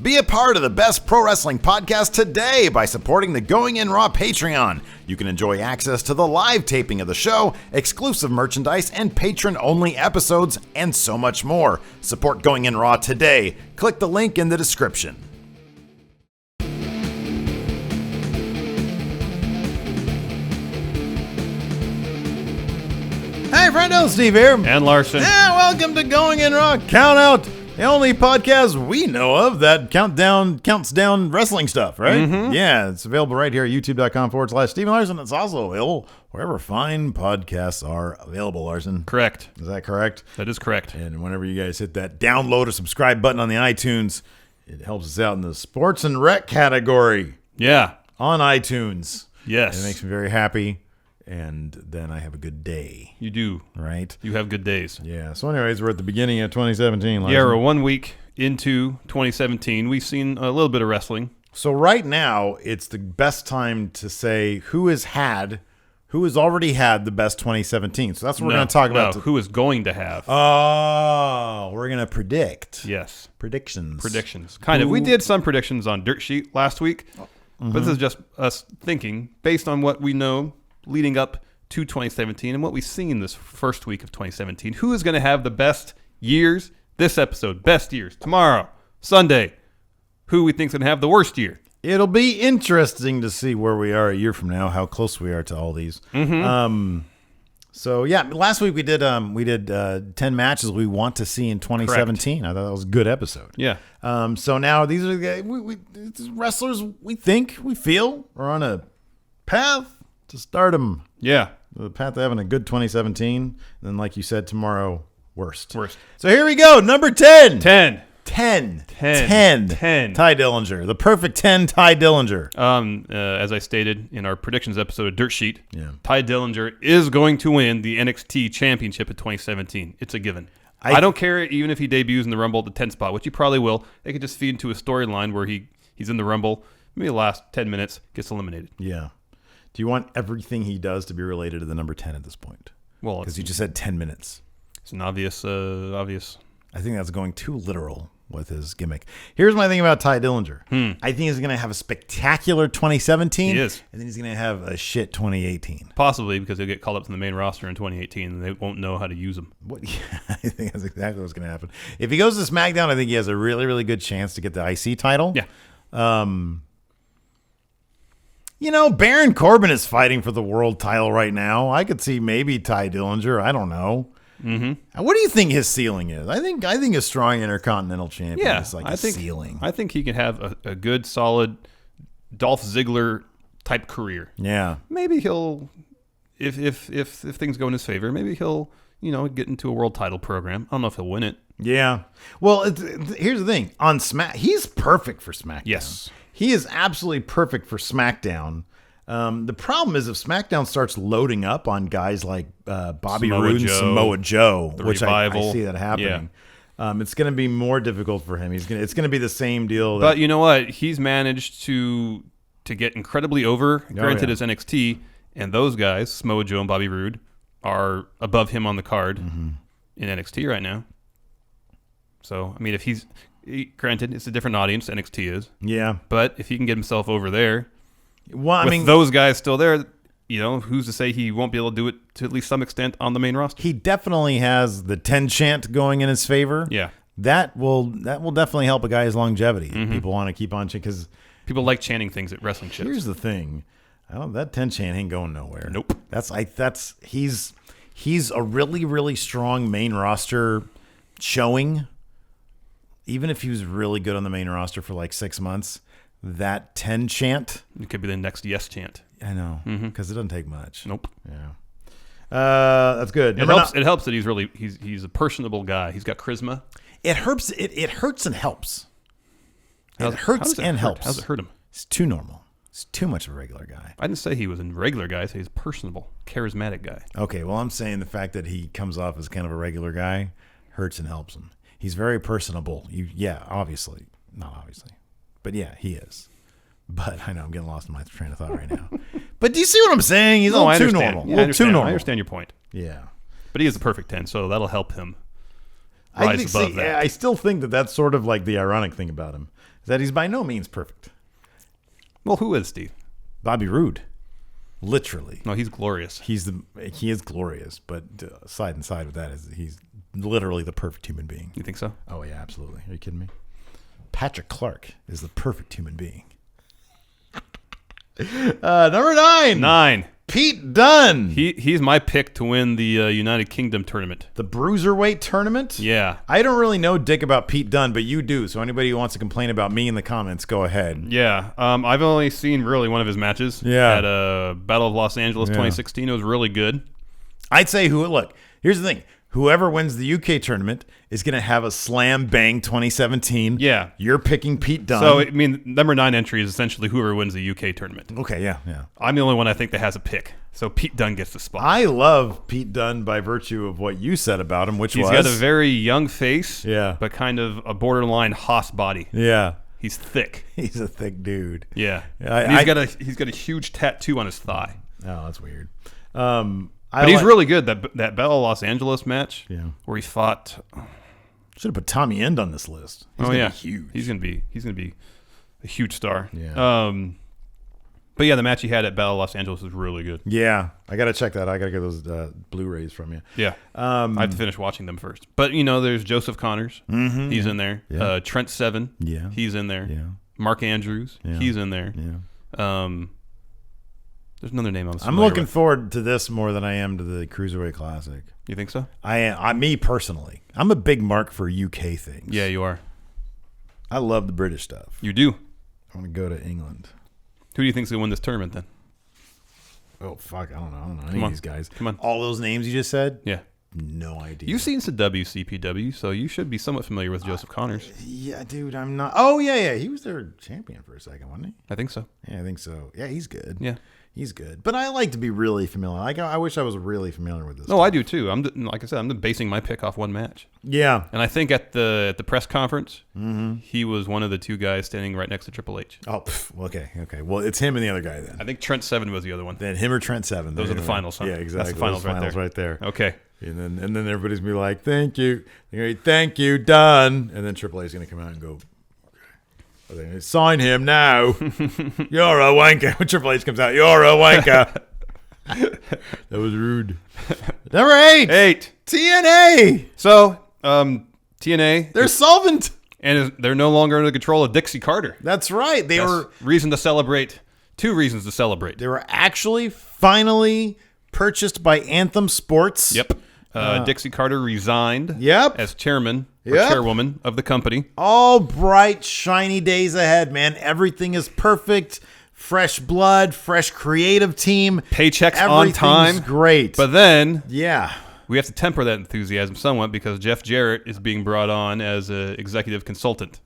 Be a part of the best pro wrestling podcast today by supporting the Going In Raw Patreon. You can enjoy access to the live taping of the show, exclusive merchandise, and patron-only episodes, and so much more. Support Going In Raw today. Click the link in the description. Hey, friendo, Steve here. And Larson. Yeah, welcome to Going In Raw Countout. The only podcast we know of that counts down wrestling stuff, right? Mm-hmm. Yeah, it's available right here at youtube.com/Steven Larson. It's also available wherever fine podcasts are available, Larson. Correct. Is that correct? That is correct. And whenever you guys hit that download or subscribe button on the iTunes, it helps us out in the sports and rec category. Yeah. On iTunes. Yes. And it makes me very happy. And then I have a good day. You do. Right? You have good days. Yeah. So anyways, we're at the beginning of 2017. Larson. Yeah, we're 1 week into 2017. We've seen a little bit of wrestling. So right now, it's the best time to say who has already had the best 2017. So that's what we're going to talk about. Who is going to have. Oh, we're going to predict. Yes. Predictions. Kind of. We did some predictions on Dirt Sheet last week. But this is just us thinking based on what we know leading up to 2017 and what we've seen this first week of 2017. Who is going to have the best years? This episode, best years. Tomorrow, Sunday, who we think is going to have the worst year. It'll be interesting to see where we are a year from now, how close we are to all these. Mm-hmm. So yeah, last week we did 10 matches we want to see in 2017. Correct. I thought that was a good episode. Yeah. So now these are the wrestlers we feel are on a path to stardom. Yeah. The path to having a good 2017. And then, like you said, tomorrow, worst. So here we go. Number 10. 10. Ty Dillinger. The perfect 10 Ty Dillinger. As I stated in our predictions episode of Dirt Sheet, Yeah. Ty Dillinger is going to win the NXT Championship in 2017. It's a given. I don't care even if he debuts in the Rumble at the 10 spot, which he probably will. They could just feed into a storyline where he's in the Rumble, maybe the last 10 minutes, gets eliminated. Yeah. Do you want everything he does to be related to the number 10 at this point? Well, because you just said 10 minutes. It's an obvious. I think that's going too literal with his gimmick. Here's my thing about Ty Dillinger. I think he's going to have a spectacular 2017. He is. And then he's going to have a shit 2018. Possibly because he'll get called up to the main roster in 2018 and they won't know how to use him. Yeah, I think that's exactly what's going to happen. If he goes to SmackDown, I think he has a really, really good chance to get the IC title. Yeah. Baron Corbin is fighting for the world title right now. I could see maybe Ty Dillinger. I don't know. Mm-hmm. What do you think his ceiling is? I think a strong Intercontinental Champion is like ceiling. I think he can have a good, solid Dolph Ziggler type career. Yeah. Maybe he'll, if things go in his favor, maybe he'll get into a world title program. I don't know if he'll win it. Yeah. Well, here's the thing. On he's perfect for SmackDown. Yes. He is absolutely perfect for SmackDown. The problem is if SmackDown starts loading up on guys like Bobby Roode and Samoa Joe, which I see that happening, it's going to be more difficult for him. It's going to be the same deal. But you know what? He's managed to get incredibly over, granted as NXT, and those guys, Samoa Joe and Bobby Roode, are above him on the card in NXT right now. So, I mean, granted, it's a different audience, NXT is. Yeah. But if he can get himself over there, with those guys still there, who's to say he won't be able to do it to at least some extent on the main roster? He definitely has the 10 chant going in his favor. Yeah. That will definitely help a guy's longevity. People want to keep on chanting because people like chanting things at wrestling shows. Here's the thing. That 10 chant ain't going nowhere. Nope. He's a really, really strong main roster showing. Even if he was really good on the main roster for like 6 months, that 10 chant. It could be the next yes chant. I know, because it doesn't take much. Nope. Yeah. That's good. It helps that he's a personable guy. He's got charisma. It hurts. It hurts and helps. It hurts and helps. How's it hurt him? It's too normal. It's too much of a regular guy. I didn't say he was a regular guy. I said he's a personable, charismatic guy. Okay, well, I'm saying the fact that he comes off as kind of a regular guy hurts and helps him. He's very personable. Obviously. Not obviously. But yeah, he is. But I know I'm getting lost in my train of thought right now. But do you see what I'm saying? He's a little too normal. Yeah, too normal. I understand your point. Yeah. But he is the perfect 10, so that'll help him. rise above that. I still think that that's sort of like the ironic thing about him, is that he's by no means perfect. Well, who is Steve? Bobby Roode. Literally. No, he's glorious. He is glorious, but side and side with that is he's literally the perfect human being. You think so? Oh, yeah, absolutely. Are you kidding me? Patrick Clark is the perfect human being. Number 9. 9. Pete Dunne. He's my pick to win the United Kingdom tournament. The Bruiserweight tournament? Yeah. I don't really know dick about Pete Dunne, but you do. So anybody who wants to complain about me in the comments, go ahead. Yeah. I've only seen really one of his matches. Yeah. At Battle of Los Angeles 2016. It was really good. I'd say look, here's the thing. Whoever wins the UK tournament is going to have a slam bang 2017. Yeah. You're picking Pete Dunne. So, I mean, number 9 entry is essentially whoever wins the UK tournament. Okay, yeah. I'm the only one I think that has a pick. So Pete Dunne gets the spot. I love Pete Dunne by virtue of what you said about him, which He's got a very young face, but kind of a borderline Haas body. Yeah. He's thick. He's a thick dude. Yeah. He's got a huge tattoo on his thigh. Oh, that's weird. But he's really good. That Battle of Los Angeles match where he fought. Should have put Tommy End on this list. He's gonna be huge. He's gonna be a huge star. Yeah. But yeah, the match he had at Battle of Los Angeles was really good. Yeah, I gotta check that. I gotta get those Blu-rays from you. Yeah. I have to finish watching them first. But there's Joseph Connors. Mm-hmm, he's in there. Yeah. Trent Seven. Yeah. He's in there. Yeah. Mark Andrews. Yeah. He's in there. Yeah. There's another name I'm looking forward to this more than I am to the Cruiserweight Classic. You think so? Me personally, I'm a big mark for UK things. Yeah, you are. I love the British stuff. You do. I want to go to England. Who do you think's gonna win this tournament then? Oh fuck, I don't know any of these guys. Come on. All those names you just said? Yeah. No idea. You've seen some WCPW, so you should be somewhat familiar with Joseph Connors. Yeah, dude, I'm not. Oh, yeah. He was their champion for a second, wasn't he? I think so. Yeah, I think so. Yeah, he's good. Yeah. He's good. But I like to be really familiar. I wish I was really familiar with this. No, I do too. Like I said, I'm basing my pick off one match. Yeah. And I think at the press conference, he was one of the 2 guys standing right next to Triple H. Oh, okay. Well, it's him and the other guy then. I think Trent Seven was the other one. Then him or Trent Seven. Those are the finals, huh? Yeah, exactly. That's the finals, right there. Okay. And then everybody's gonna be like, "Thank you, thank you, done." And then Triple H's gonna come out and go, "Okay, sign him now." You're a wanker. When Triple H comes out, you're a wanker. That was rude. Number 8, TNA. So TNA, they're solvent, and they're no longer under the control of Dixie Carter. That's right. Two reasons to celebrate. They were actually finally purchased by Anthem Sports. Yep. Dixie Carter resigned as chairman or chairwoman of the company. All bright, shiny days ahead, man. Everything is perfect. Fresh blood, fresh creative team. Paychecks on time. Great. But then we have to temper that enthusiasm somewhat because Jeff Jarrett is being brought on as an executive consultant.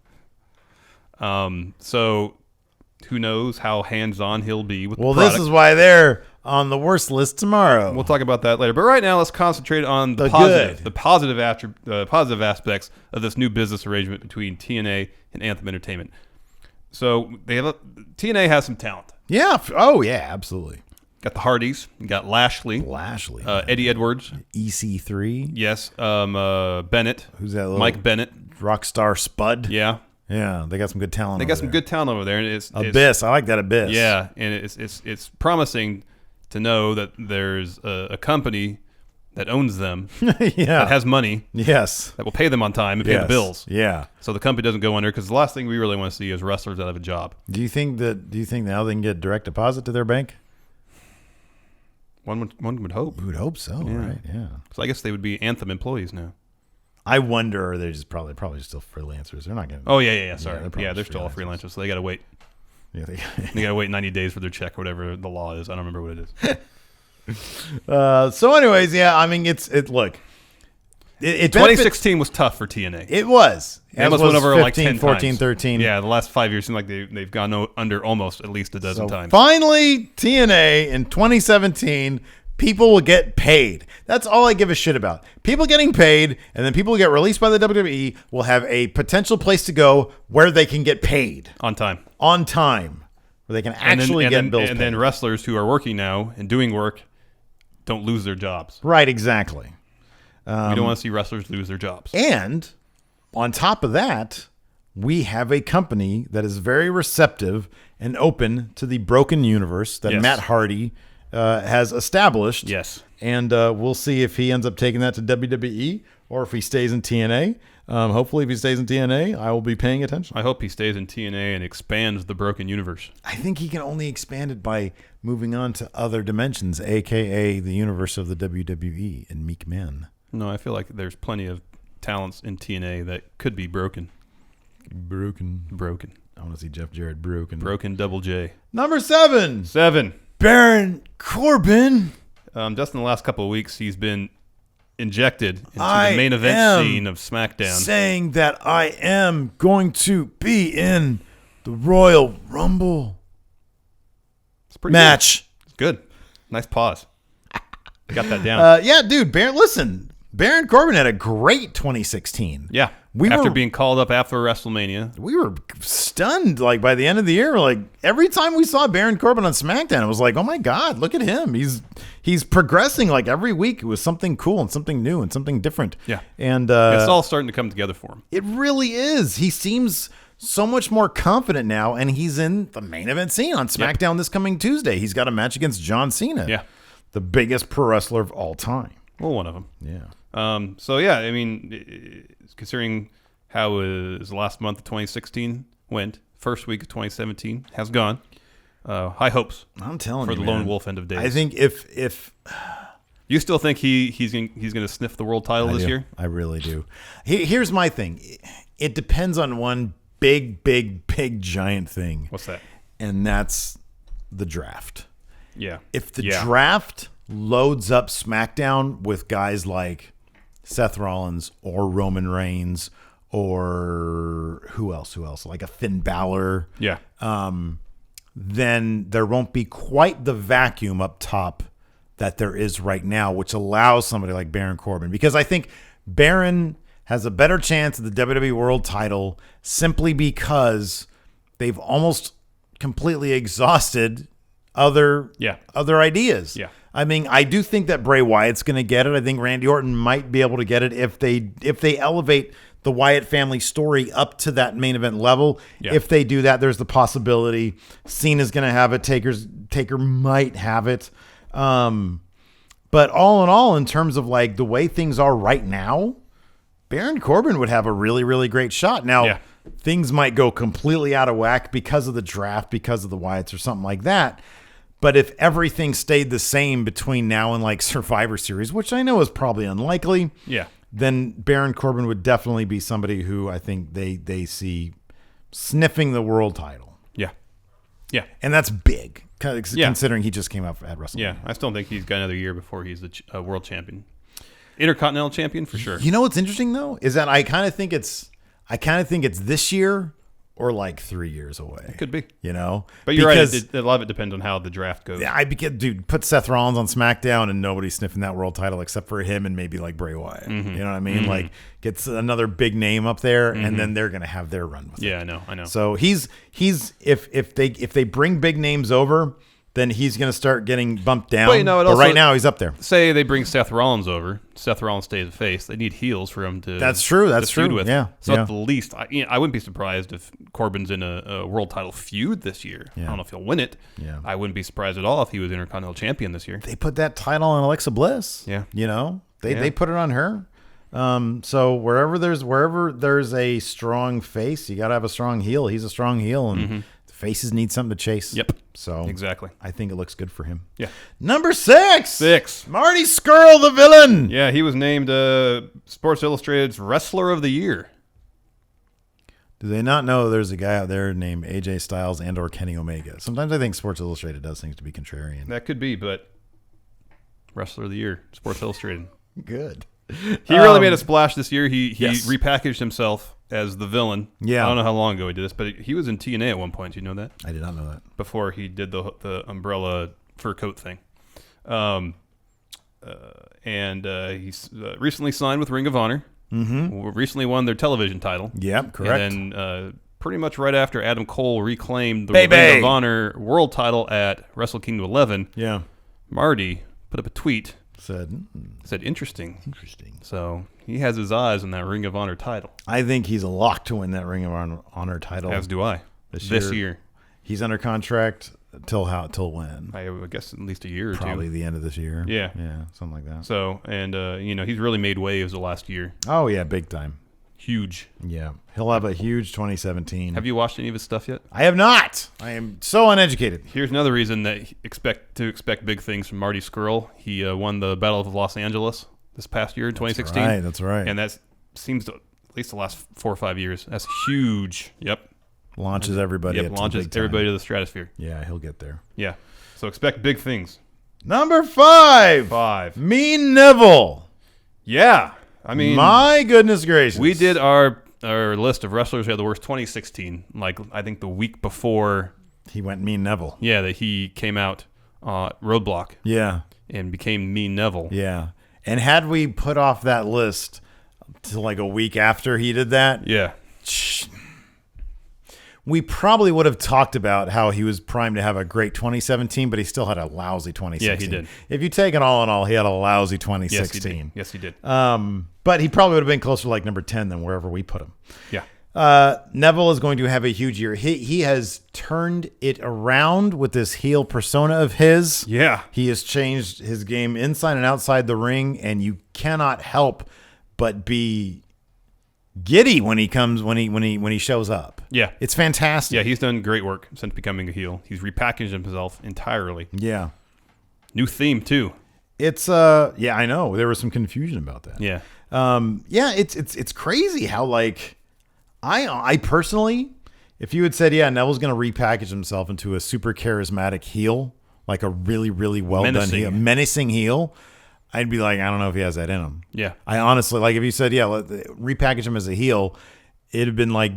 So who knows how hands-on he'll be with the product. This is why they're on the worst list tomorrow. We'll talk about that later. But right now, let's concentrate on the positive aspects of this new business arrangement between TNA and Anthem Entertainment. So TNA has some talent. Yeah. Oh, yeah, absolutely. Got the Hardys. You got Lashley. Eddie Edwards. EC3. Yes. Bennett. Who's that little Mike Bennett. Rockstar Spud. Yeah. Yeah, they got some good talent. They got some good talent over there, and it's Abyss. I like that Abyss. Yeah, and it's promising to know that there's a company that owns them, that has money, that will pay them on time and pay the bills. Yeah. So the company doesn't go under because the last thing we really want to see is wrestlers out of a job. Do you think now they can get direct deposit to their bank? One would hope. We would hope so, right? Yeah. So I guess they would be Anthem employees now. I wonder, are they just probably still freelancers? They're not going to. Oh, yeah. Sorry. They're still all freelancers, so they got to wait. Yeah, they got to wait 90 days for their check or whatever the law is. I don't remember what it is. So anyways, I mean, look. 2016 was tough for TNA. It was. They almost went over 15, like 10 14, times. 13. Yeah, the last 5 years seem like they've gone under almost at least a dozen times. Finally, TNA in 2017, people will get paid. That's all I give a shit about. People getting paid, and then people who get released by the WWE will have a potential place to go where they can get paid. On time. Where they can actually get bills paid. And then wrestlers who are working now and doing work don't lose their jobs. Right, exactly. We don't want to see wrestlers lose their jobs. And on top of that, we have a company that is very receptive and open to the broken universe that Matt Hardy has established. Yes. And we'll see if he ends up taking that to WWE or if he stays in TNA. Hopefully, if he stays in TNA, I will be paying attention. I hope he stays in TNA and expands the broken universe. I think he can only expand it by moving on to other dimensions, a.k.a. the universe of the WWE and Meek Men. No, I feel like there's plenty of talents in TNA that could be broken. Broken. I want to see Jeff Jarrett broken. Broken Double J. Number 7. Baron Corbin. Just in the last couple of weeks, he's been injected into the main event scene of SmackDown. Saying that I am going to be in the Royal Rumble match. Good. Nice pause. Got that down. Yeah, dude. Baron Corbin had a great 2016. Yeah. After being called up after WrestleMania. We were stunned, like, by the end of the year. Like, every time we saw Baron Corbin on SmackDown, it was like, oh my God, look at him. He's progressing, like, every week. It was something cool and something new and something different. Yeah. And it's all starting to come together for him. It really is. He seems so much more confident now, and he's in the main event scene on SmackDown this coming Tuesday. He's got a match against John Cena. Yeah. The biggest pro wrestler of all time. Well, one of them. Yeah. So, yeah, I mean, considering how his last month of 2016 went, first week of 2017 has gone. High hopes. I'm telling you, for the Lone Wolf end of days. I think if you still think he's going to sniff the world title this year? I really do. Here's my thing. It depends on one big giant thing. What's that? And that's the draft. Yeah. If the draft loads up SmackDown with guys like Seth Rollins or Roman Reigns or who else? Like a Finn Balor. Yeah. Then there won't be quite the vacuum up top that there is right now, which allows somebody like Baron Corbin. Because I think Baron has a better chance at the WWE World title simply because they've almost completely exhausted other ideas. Yeah. I mean, I do think that Bray Wyatt's going to get it. I think Randy Orton might be able to get it if they elevate the Wyatt family story up to that main event level. Yeah. If they do that, there's the possibility Cena's going to have it. Taker might have it. But all in all, in terms of like the way things are right now, Baron Corbin would have a really, really great shot. Now, things might go completely out of whack because of the draft, because of the Wyatts or something like that. But if everything stayed the same between now and like Survivor Series, which I know is probably unlikely, then Baron Corbin would definitely be somebody who I think they see sniffing the world title. Yeah. And that's big, considering he just came out at WrestleMania. Yeah, I still think he's got another year before he's the world champion. Intercontinental champion for sure. You know what's interesting though is that I kind of think it's this year or like 3 years away. It could be. You know? But you're right. A lot of it depends on how the draft goes. Yeah, dude, put Seth Rollins on SmackDown and nobody's sniffing that world title except for him and maybe like Bray Wyatt. Mm-hmm. You know what I mean? Mm-hmm. Like gets another big name up there and then they're going to have their run with it. Yeah, I know. So he's if they bring big names over, then he's going to start getting bumped down. But right now he's up there. Say they bring Seth Rollins over. Seth Rollins stays a face. They need heels for him to. That's true. That's true. With. Yeah. So at the least, I wouldn't be surprised if Corbin's in a world title feud this year. Yeah. I don't know if he'll win it. Yeah. I wouldn't be surprised at all if he was Intercontinental Champion this year. They put that title on Alexa Bliss. Yeah. You know, they put it on her. So wherever there's a strong face, you got to have a strong heel. He's a strong heel, and faces need something to chase. Yep. So exactly. I think it looks good for him. Yeah. Number 6. Marty Scurll, the villain. Yeah, he was named Sports Illustrated's Wrestler of the Year. Do they not know there's a guy out there named AJ Styles and or Kenny Omega? Sometimes I think Sports Illustrated does things to be contrarian. That could be, but Wrestler of the Year, Sports Illustrated. Good. He really made a splash this year. He repackaged himself as the villain. Yeah. I don't know how long ago he did this, but he was in TNA at one point. Do you know that? I did not know that. Before he did the umbrella fur coat thing. And he's recently signed with Ring of Honor. Mm-hmm. Recently won their television title. Yep, correct. And then pretty much right after Adam Cole reclaimed the Ring of Honor world title at Wrestle Kingdom 11, yeah, Marty put up a tweet said interesting. Interesting. So he has his eyes on that Ring of Honor title. I think he's a lock to win that Ring of Honor title. As do I. This year. He's under contract till when? I guess at least a year or Probably two. the end of this year. Yeah. Yeah, something like that. So, and, he's really made waves the last year. Oh, yeah, big time. Huge. Yeah. He'll have a huge 2017. Have you watched any of his stuff yet? I have not. I am so uneducated. Here's another reason that expect big things from Marty Scurll. He won the Battle of Los Angeles this past year in 2016. That's right. And that seems to, at least the last 4 or 5 years, that's huge. Yep. Launches everybody. Yep, launches everybody to the stratosphere. Yeah, he'll get there. Yeah. So expect big things. Number 5. Mean Neville. Yeah. I mean, my goodness gracious. We did our list of wrestlers who had the worst 2016, like I think the week before he went Mean Neville. Yeah, that he came out Roadblock. Yeah. And became Mean Neville. Yeah. And had we put off that list to like a week after he did that, yeah, we probably would have talked about how he was primed to have a great 2017, but he still had a lousy 2016. Yeah, he did. If you take it all in all, he had a lousy 2016. Yes, he did. But he probably would have been closer to like number 10 than wherever we put him. Yeah. Neville is going to have a huge year. He has turned it around with this heel persona of his. Yeah. He has changed his game inside and outside the ring, and you cannot help but be giddy when he shows up. Yeah. It's fantastic. Yeah, he's done great work since becoming a heel. He's repackaged himself entirely. Yeah. New theme too. It's yeah, I know. There was some confusion about that. Yeah. Yeah, it's crazy how like I personally, if you had said, yeah, Neville's going to repackage himself into a super charismatic heel, like a really, really well done heel, menacing heel, I'd be like, I don't know if he has that in him. Yeah. I honestly, like, if you said, yeah, repackage him as a heel, it'd have been like,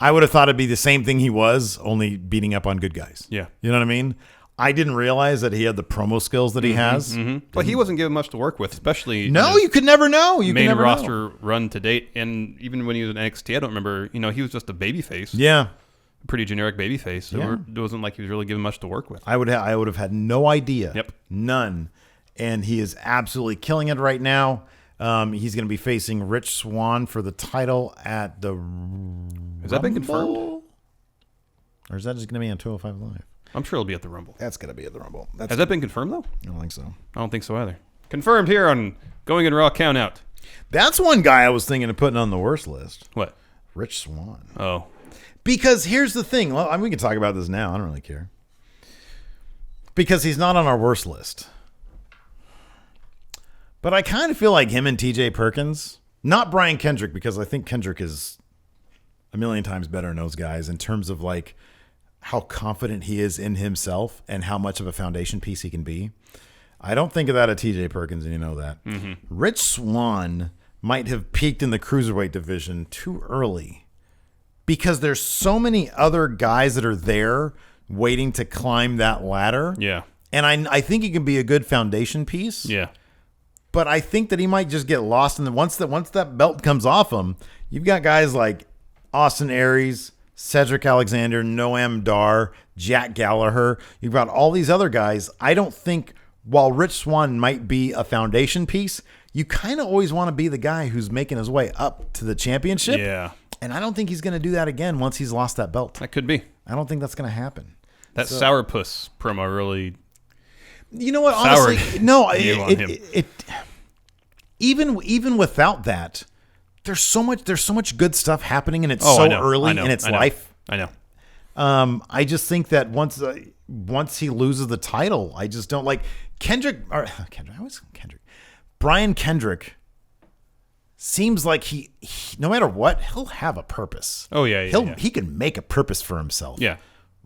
I would have thought it'd be the same thing he was, only beating up on good guys. Yeah. You know what I mean? I didn't realize that he had the promo skills that he has. Mm-hmm. But he wasn't given much to work with, especially no, you could never know. You main could never roster know. Run to date, and even when he was in NXT, I don't remember. He was just a babyface. Yeah, a pretty generic babyface. So it wasn't like he was really given much to work with. I would have had no idea. Yep, none. And he is absolutely killing it right now. He's going to be facing Rich Swann for the title at the. Has that been confirmed? Or is that just going to be on 205 Live? I'm sure it'll be at the Rumble. That's going to be at the Rumble. Has that been confirmed, though? I don't think so. I don't think so either. Confirmed here on Going in Raw Countout. That's one guy I was thinking of putting on the worst list. What? Rich Swann. Oh. Because here's the thing. Well, we can talk about this now. I don't really care. Because he's not on our worst list. But I kind of feel like him and TJ Perkins, not Brian Kendrick, because I think Kendrick is a million times better than those guys in terms of like how confident he is in himself and how much of a foundation piece he can be. I don't think of that at TJ Perkins, and you know that. Mm-hmm. Rich Swann might have peaked in the cruiserweight division too early because there's so many other guys that are there waiting to climb that ladder. Yeah. And I think he can be a good foundation piece. Yeah. But I think that he might just get lost. And once that belt comes off him, you've got guys like Austin Aries, Cedric Alexander, Noam Dar, Jack Gallagher. You've got all these other guys. I don't think, while Rich Swann might be a foundation piece, you kind of always want to be the guy who's making his way up to the championship. Yeah. And I don't think he's going to do that again once he's lost that belt. That could be. I don't think that's going to happen. That Sourpuss promo really... You know what? Honestly, no. Even without that, there's so much good stuff happening, and it's early in its life. I know. I just think that once he loses the title, I just don't like Kendrick. Brian Kendrick seems like he no matter what, he'll have a purpose. Oh yeah. He can make a purpose for himself. Yeah.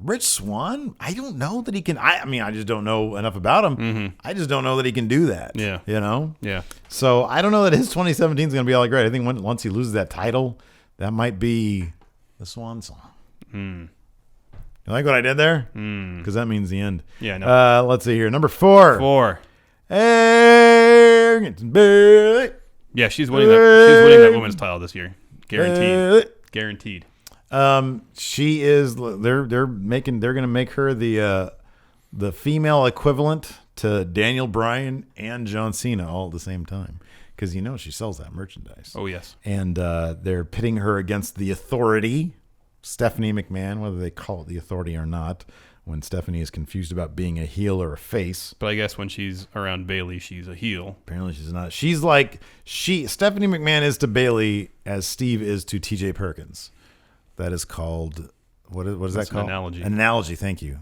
Rich Swann, I don't know that he can. I mean, I just don't know enough about him. Mm-hmm. I just don't know that he can do that. Yeah. You know? Yeah. So I don't know that his 2017 is going to be all that great. I think once he loses that title, that might be the swan song. Mm. You like what I did there? Because that means the end. Yeah, no. Let's see here. Number 4. Hey, yeah, she's winning that women's title this year. Guaranteed. She is. They're going to make her the female equivalent to Daniel Bryan and John Cena all at the same time. Because she sells that merchandise. Oh, yes. And they're pitting her against the Authority, Stephanie McMahon, whether they call it the Authority or not, when Stephanie is confused about being a heel or a face. But I guess when she's around Bayley, she's a heel. Apparently she's not. She's like, Stephanie McMahon is to Bayley as Steve is to TJ Perkins. That is called, what is that called? An analogy. An analogy, thank you.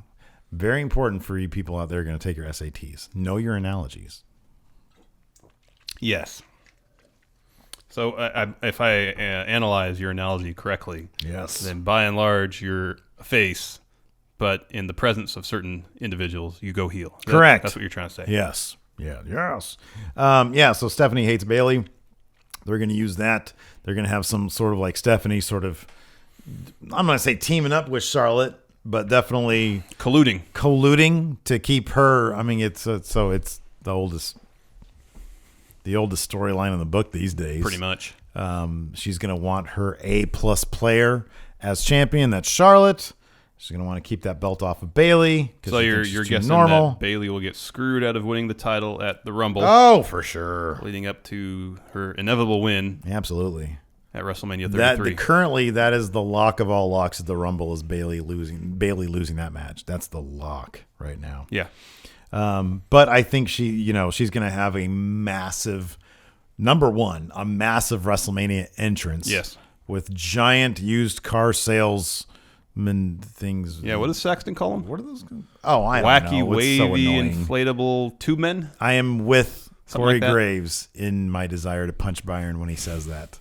Very important for you people out there going to take your SATs. Know your analogies. Yes. So if I analyze your analogy correctly, yes, then by and large you're a face, but in the presence of certain individuals, you go heel. Correct. That's what you're trying to say. Yes. Yeah. Yes. So Stephanie hates Bayley. They're going to use that. They're going to have some sort of like Stephanie sort of, I'm going to say teaming up with Charlotte, but definitely colluding to keep her. I mean, it's the oldest storyline in the book these days. Pretty much. She's going to want her A+ player as champion. That's Charlotte. She's going to want to keep that belt off of Bayley. So you're guessing that Bayley will get screwed out of winning the title at the Rumble. Oh, for sure. Leading up to her inevitable win. Absolutely. At WrestleMania 33. Currently, that is the lock of all locks at the Rumble is Bayley losing that match. That's the lock right now. Yeah. But I think she's going to have a massive WrestleMania entrance. Yes. With giant used car salesman things. Yeah, what does Saxton call them? What are those? Oh, I don't know. Wacky, wavy, so inflatable tube men? I am with Corey like Graves in my desire to punch Byron when he says that.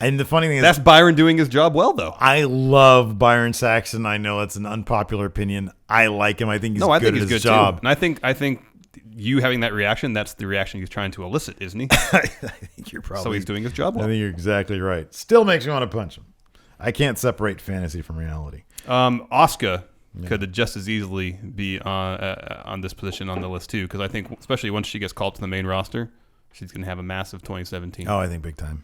And the funny thing is, that's Byron doing his job well, though. I love Byron Saxton. I know it's an unpopular opinion. I like him. I think he's good at his job. Too. And I think you having that reaction, that's the reaction he's trying to elicit, isn't he? I think you're probably. So he's doing his job well. I think you're exactly right. Still makes me want to punch him. I can't separate fantasy from reality. Asuka could just as easily be on this position on the list too, because I think especially once she gets called to the main roster, she's going to have a massive 2017. Oh, I think big time.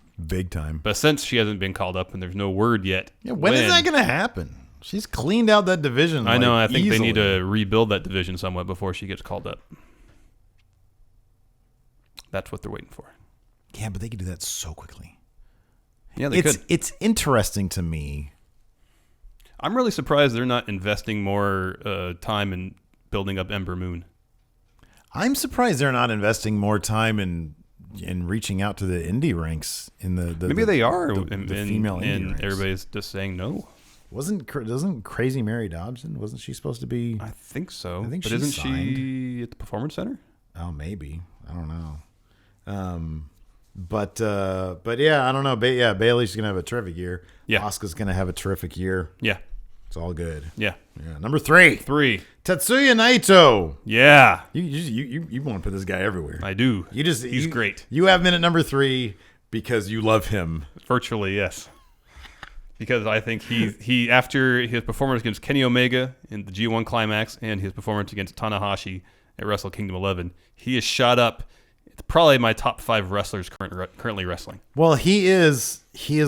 But since she hasn't been called up and there's no word yet, when is that going to happen? She's cleaned out that division. I know. I think easily. They need to rebuild that division somewhat before she gets called up. That's what they're waiting for. Yeah, but they could do that so quickly. Yeah, they could. It's interesting to me. I'm really surprised they're not investing more time in building up Ember Moon. I'm surprised they're not investing more time in reaching out to the indie ranks in the maybe they are the female indie ranks. Everybody's just saying no. Doesn't Crazy Mary Dobson, wasn't she supposed to be? I think so. But isn't she at the Performance Center? Oh, maybe. I don't know. But yeah, I don't know. Bayley's gonna have a terrific year. Yeah, Asuka's gonna have a terrific year. Yeah, it's all good. Yeah. Number 3. Tetsuya Naito. Yeah. You want to put this guy everywhere. I do. He's great. You have him at number 3 because you love him. Virtually, yes. Because I think he after his performance against Kenny Omega in the G1 Climax and his performance against Tanahashi at Wrestle Kingdom 11, he is shot up. It's probably my top 5 wrestlers currently wrestling. Well, he is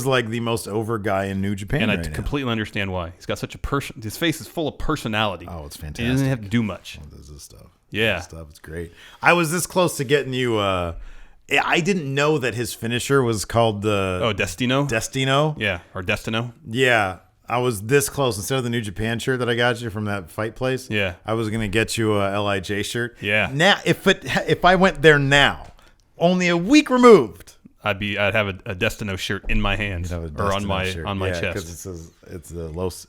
like the most over guy in New Japan, and I completely understand why. He's got such a person. His face is full of personality. Oh, it's fantastic. He doesn't have to do much. This is stuff. Yeah, this stuff. It's great. I was this close to getting you. I didn't know that his finisher was called the Destino. Destino. Yeah, or Destino. Yeah. I was this close. Instead of the New Japan shirt that I got you from that fight place, yeah, I was gonna get you a LIJ shirt. Yeah. Now, if I went there now, only a week removed, I'd have a Destino shirt in my hand or on my chest because it's the Los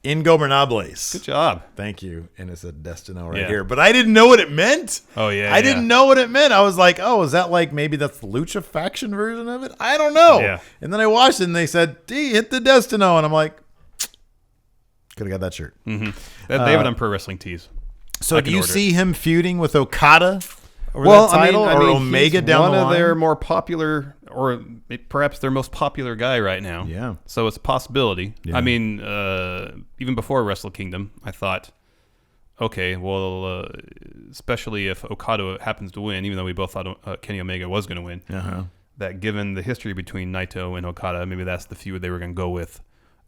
Ingobernables. Good job. Thank you. And it said Destino right here, but I didn't know what it meant. Oh yeah, I didn't know what it meant. I was like, oh, is that like maybe that's the Lucha faction version of it? I don't know. Yeah. And then I watched it and they said, D, hit the Destino, and I'm like, could have got that shirt. Mm-hmm. They have it on Pro Wrestling Tees. So do you see him feuding with Okada over that title, or Omega down the line? One of their more popular, or perhaps their most popular guy right now. Yeah. So it's a possibility. Yeah. I mean, even before Wrestle Kingdom, I thought, okay, well, especially if Okada happens to win, even though we both thought Kenny Omega was going to win, that given the history between Naito and Okada, maybe that's the feud they were going to go with.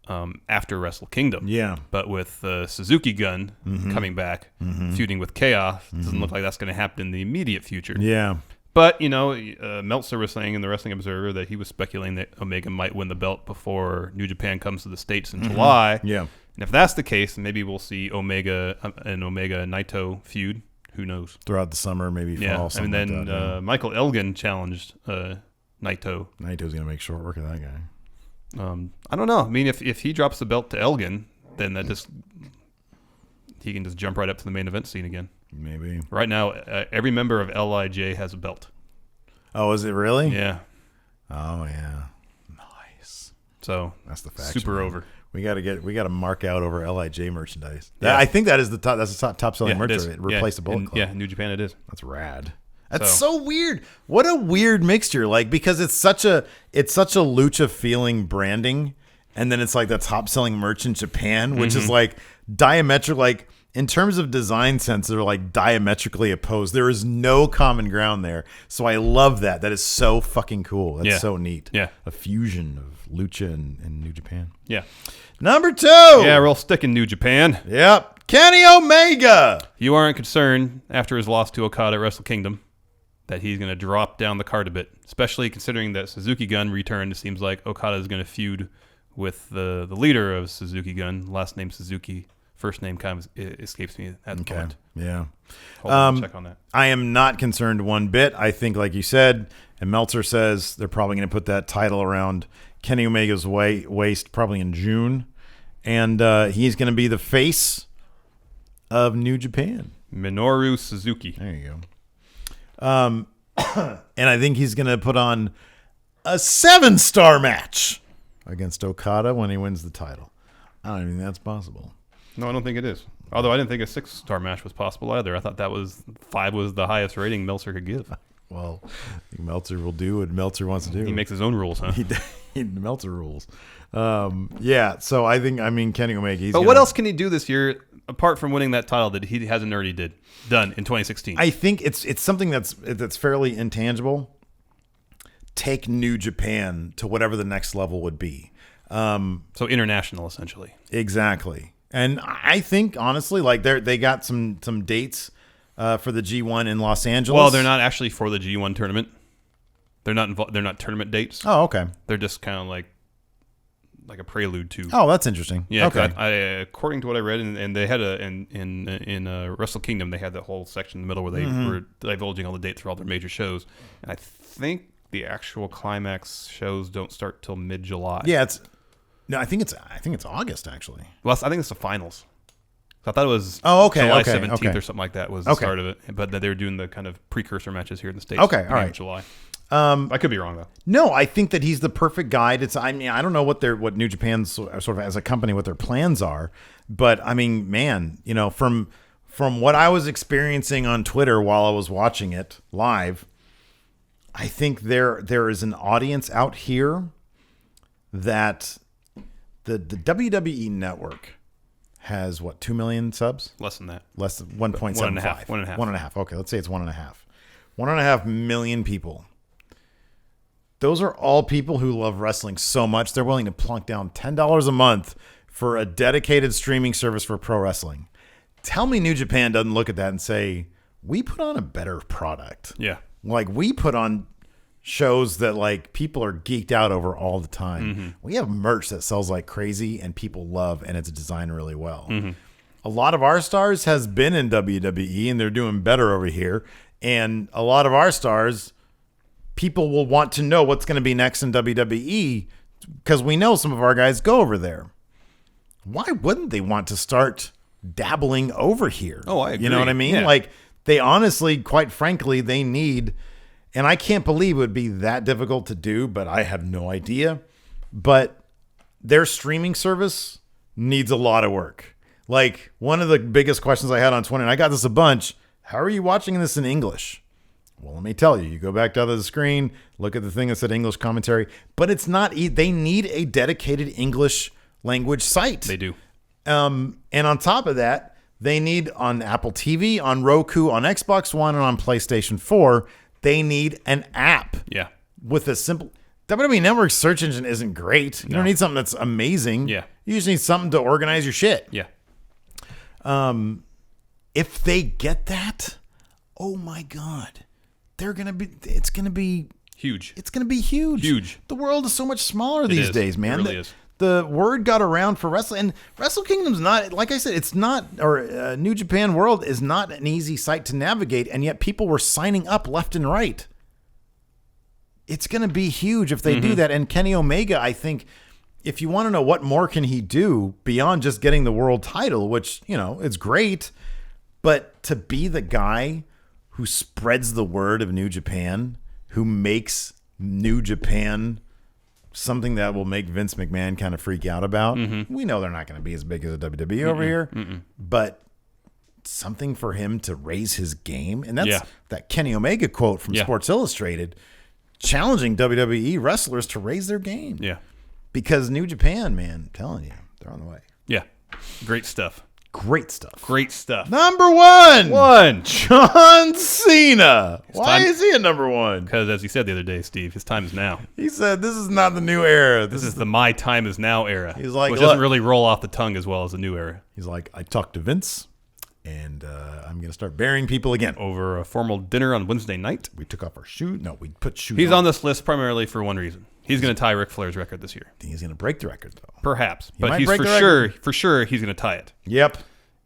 after Wrestle Kingdom. Yeah. But with Suzuki Gun coming back, feuding with Chaos, doesn't look like that's going to happen in the immediate future. Yeah. But, Meltzer was saying in the Wrestling Observer that he was speculating that Omega might win the belt before New Japan comes to the States in July. Yeah. And if that's the case, maybe we'll see Omega Naito feud. Who knows? Throughout the summer, maybe fall, something and then like that. Michael Elgin challenged Naito. Naito's going to make short work of that guy. I don't know. I mean, if he drops the belt to Elgin, then he can just jump right up to the main event scene again. Maybe. Right now, every member of LIJ has a belt. Oh, is it really? Yeah. Oh, yeah. Nice. So that's the fact. Super over. We got to mark out over LIJ merchandise. Yeah. I think that is the top. That's the top selling merchandise. It Replace the Bullet Club. Yeah, New Japan it is. That's rad. That's so weird. What a weird mixture. Like, because it's such a lucha feeling branding, and then it's like the top selling merch in Japan, which is like diametric. Like, in terms of design sense, they're like diametrically opposed. There is no common ground there. So I love that. That is so fucking cool. That's so neat. Yeah. A fusion of lucha and New Japan. Yeah. Number 2. Yeah, we're all stuck in New Japan. Yep. Kenny Omega. You aren't concerned after his loss to Okada at Wrestle Kingdom that he's going to drop down the card a bit, especially considering that Suzuki Gun returned. It seems like Okada is going to feud with the leader of Suzuki Gun, last name Suzuki. First name kind of escapes me at the point. Yeah. Hold on, check on that. I am not concerned one bit. I think, like you said, and Meltzer says they're probably going to put that title around Kenny Omega's waist probably in June. And he's going to be the face of New Japan. Minoru Suzuki. There you go. And I think he's going to put on a 7-star match against Okada when he wins the title. I don't even think that's possible. No, I don't think it is. Although I didn't think a 6-star match was possible either. I thought 5 was the highest rating Meltzer could give. Well, I think Meltzer will do what Meltzer wants to do. He makes his own rules, huh? Meltzer rules. Yeah, so I think, Kenny Omega. But what else can he do this year apart from winning that title that he hasn't already done in 2016? I think it's something that's fairly intangible. Take New Japan to whatever the next level would be. So international, essentially. Exactly. And I think, honestly, like they got some dates for the G1 in Los Angeles. Well, they're not actually for the G1 tournament. They're not They're not tournament dates. Oh, okay. They're just kind of like a prelude to. Oh, that's interesting. Yeah. Okay. According to what I read, and they had in Wrestle Kingdom, they had that whole section in the middle where they were divulging all the dates for all their major shows. And I think the actual climax shows don't start till mid-July. Yeah, I think it's August actually. Well, I think it's the finals. I thought it was July 17th or something like that was the start of it. But they were doing the kind of precursor matches here in the States. Okay, all right. July. I could be wrong though. No, I think that he's the perfect guy. I don't know what New Japan's sort of as a company, what their plans are, but from what I was experiencing on Twitter while I was watching it live, I think there is an audience out here that the WWE network has 2 million subs? Less than that. Less than 1.75. 1.5. 1.5. Okay, let's say it's 1.5. 1.5 million people. Those are all people who love wrestling so much they're willing to plunk down $10 a month for a dedicated streaming service for pro wrestling. Tell me New Japan doesn't look at that and say, we put on a better product. Yeah. Like, we put on shows that like people are geeked out over all the time. We have merch that sells like crazy and people love, and it's designed really well. A lot of our stars has been in WWE and they're doing better over here. And a lot of our stars, people will want to know what's going to be next in WWE because we know some of our guys go over there. Why wouldn't they want to start dabbling over here? Oh, I agree. You know what I mean? Yeah. Like, they honestly, quite frankly, they need, and I can't believe it would be that difficult to do, but I have no idea. But their streaming service needs a lot of work. Like, one of the biggest questions I had on Twitter, and I got this a bunch, how are you watching this in English? Well, let me tell you, you go back to the screen, look at the thing that said English commentary, but it's not, they need a dedicated English language site. They do. And on top of that, they need on Apple TV, on Roku, on Xbox One, and on PlayStation 4, they need an app. Yeah. With a simple WWE Network search engine isn't great. You don't need something that's amazing. Yeah. You just need something to organize your shit. Yeah. If they get that, oh my God, it's gonna be huge. It's gonna be huge. Huge. The world is so much smaller these days, man. It really is. The word got around for wrestling, and Wrestle Kingdom's not, like I said, it's not, or New Japan World is not an easy site to navigate, and yet people were signing up left and right. It's going to be huge if they do that, and Kenny Omega, I think, if you want to know what more can he do beyond just getting the world title, which, it's great, but to be the guy who spreads the word of New Japan, who makes New Japan something that will make Vince McMahon kind of freak out about. We know they're not going to be as big as the WWE over here, but something for him to raise his game. And that's that Kenny Omega quote from Sports Illustrated, challenging WWE wrestlers to raise their game. Yeah. Because New Japan, man, I'm telling you, they're on the way. Yeah. Great stuff. Great stuff. Great stuff. Number one. John Cena. Why is he a number one? Because, as he said the other day, Steve, his time is now. He said, this is not the new era. This is the my time is now era. He's like, which doesn't really roll off the tongue as well as the new era. He's like, I talked to Vince, and I'm going to start burying people again. Over a formal dinner on Wednesday night. We took off our shoes. No, we put shoes He's on this list primarily for one reason. He's going to tie Ric Flair's record this year. I think he's going to break the record, though. Perhaps. He But might he's break the for sure, he's going to tie it. Yep.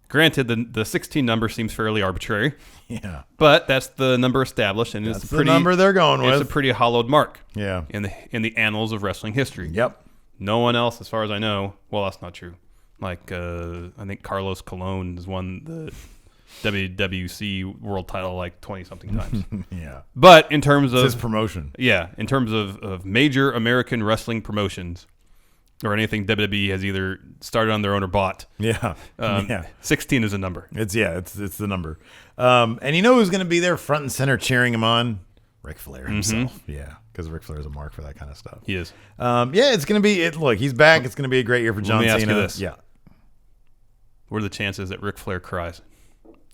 Granted, the 16 number seems fairly arbitrary. Yeah. But that's the number established, and it's the number they're going with. It's a pretty hollowed mark. Yeah. In the annals of wrestling history. Yep. No one else, as far as I know. Well, that's not true. Like I think Carlos Colon has won the WWC world title like 20-something times. Yeah. But in terms of his promotion. Yeah, in terms of major American wrestling promotions or anything WWE has either started on their own or bought. Yeah. 16 is a number. It's the number. And you know who's going to be there front and center cheering him on? Ric Flair himself. Yeah. Because Ric Flair is a mark for that kind of stuff. He is. It's going to be it. Look, he's back. It's going to be a great year for John Cena. Let me ask you this. Yeah. What are the chances that Ric Flair cries?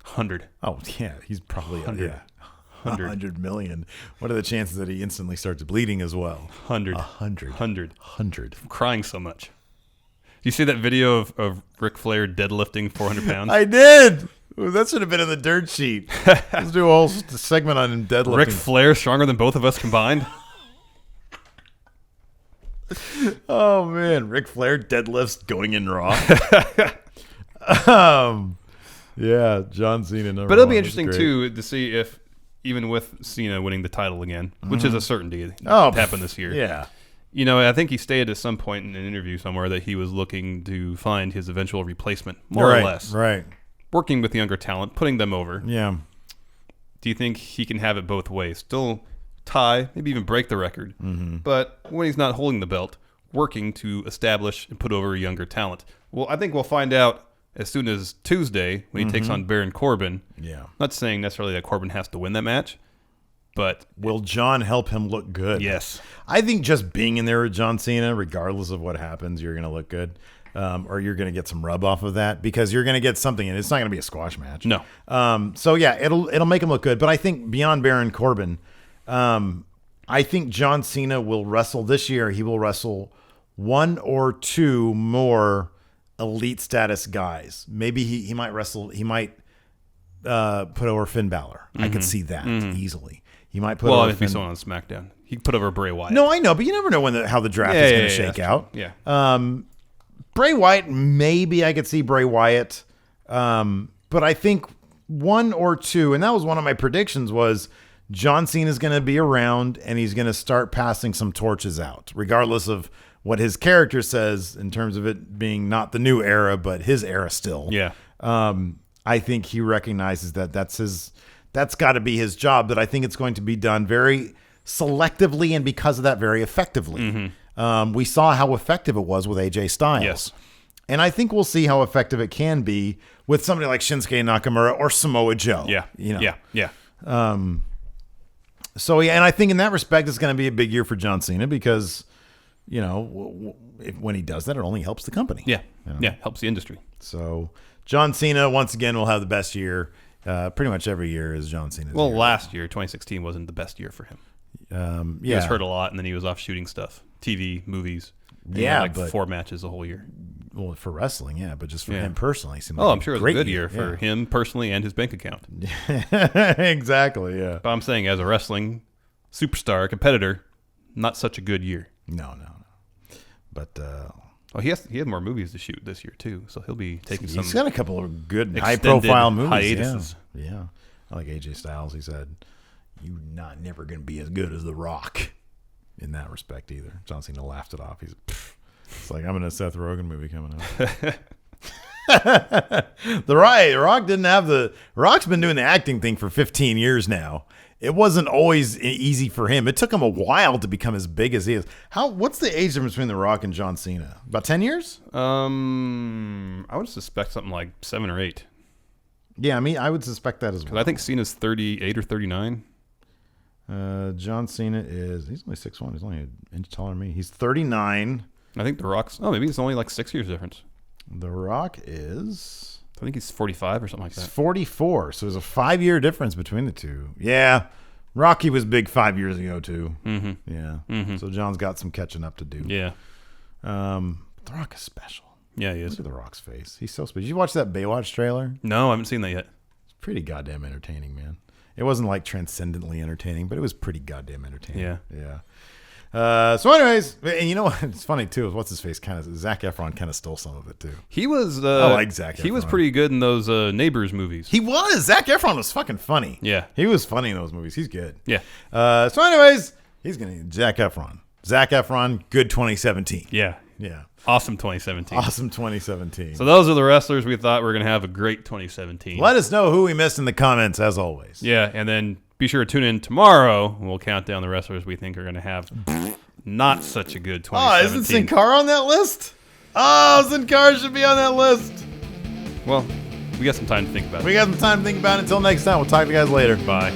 100. Oh, yeah. He's probably 100. 100 million. What are the chances that he instantly starts bleeding as well? 100. 100. I'm crying so much. Do you see that video of Ric Flair deadlifting 400 pounds? I did. Ooh, that should have been in the dirt sheet. Let's do a whole segment on him deadlifting. Ric Flair stronger than both of us combined? Oh, man. Ric Flair deadlifts going in Raw. Yeah, John Cena number But it'll be one. interesting, too, to see if, even with Cena winning the title again, which is a certainty to happen this year. Yeah. You know, I think he stated at some point in an interview somewhere that he was looking to find his eventual replacement, more or less. Right. Working with younger talent, putting them over. Yeah. Do you think he can have it both ways? Still tie, maybe even break the record. But when he's not holding the belt, working to establish and put over younger talent. Well, I think we'll find out as soon as Tuesday when he takes on Baron Corbin. Yeah. Not saying necessarily that Corbin has to win that match, but will John help him look good? Yes. I think just being in there with John Cena, regardless of what happens, you're going to look good. Or you're going to get some rub off of that because you're going to get something, and it's not going to be a squash match. No. So yeah, it'll make him look good. But I think beyond Baron Corbin, I think John Cena will wrestle this year. He will wrestle one or two more elite status guys. Maybe he might wrestle. He might put over Finn Balor. I could see that easily. He might put over if he's someone on SmackDown, he could put over Bray Wyatt. No, I know, but you never know how the draft is going to shake out. Yeah. Bray Wyatt, maybe I could see Bray Wyatt. But I think one or two, and that was one of my predictions, was John Cena is going to be around and he's going to start passing some torches out, regardless of what his character says in terms of it being not the new era, but his era still. Yeah. I think he recognizes that that's got to be his job, that I think it's going to be done very selectively and because of that, very effectively. We saw how effective it was with AJ Styles. Yes. And I think we'll see how effective it can be with somebody like Shinsuke Nakamura or Samoa Joe. Yeah. Yeah. So, yeah, and I think in that respect, it's going to be a big year for John Cena because, you know, when he does that, it only helps the company. Yeah. You know? Yeah. Helps the industry. So, John Cena, once again, will have the best year. Pretty much every year is John Cena's Well, year. last year, 2016, wasn't the best year for him. He was hurt a lot, and then he was off shooting stuff. TV, movies. And he had like 4 matches the whole year. Well, for wrestling, yeah, but just for him personally, it seemed Oh, like I'm sure it was a great good year for him personally and his bank account. Exactly, yeah. But I'm saying, as a wrestling superstar, competitor, not such a good year. No. But he has more movies to shoot this year too, so he'll be taking some. He's got a couple of good extended high-profile movies. hiatuses. Yeah. I like AJ Styles. He said, "You're not never going to be as good as The Rock." In that respect, either. John Cena laughed it off. It's like, I'm in a Seth Rogen movie coming up. The Rock didn't have the. Rock's been doing the acting thing for 15 years now. It wasn't always easy for him. It took him a while to become as big as he is. What's the age difference between The Rock and John Cena? About 10 years? I would suspect something like 7 or 8. Yeah, I would suspect that as well. I think Cena's 38 or 39. John Cena he's only 6'1". He's only an inch taller than me. He's 39. I think The Rock's, maybe it's only like 6 years difference. The Rock is... I think he's 45 or something like that. He's 44, so there's a 5-year difference between the two. Yeah, Rocky was big 5 years ago too. Mm-hmm. Yeah, so John's got some catching up to do. Yeah. The Rock is special. Yeah, he is. Look at The Rock's face. He's so special. Did you watch that Baywatch trailer? No, I haven't seen that yet. It's pretty goddamn entertaining, man. It wasn't like transcendently entertaining, but it was pretty goddamn entertaining. Yeah. So anyways, and you know what? It's funny too. What's his face? Zac Efron kind of stole some of it too. He was. I like Zac Efron. He was pretty good in those Neighbors movies. He was. Zac Efron was fucking funny. Yeah. He was funny in those movies. He's good. Yeah. So anyways, he's gonna Zac Efron. Zac Efron, good 2017. Yeah. Yeah. Awesome 2017. Awesome 2017. So those are the wrestlers we thought were going to have a great 2017. Let us know who we missed in the comments, as always. Yeah, and then be sure to tune in tomorrow. We'll count down the wrestlers we think are going to have not such a good 2017. Oh, isn't Sin Cara on that list? Oh, Sin Cara should be on that list. Well, we got some time to think about it. We got some time to think about it. Until next time, we'll talk to you guys later. Bye.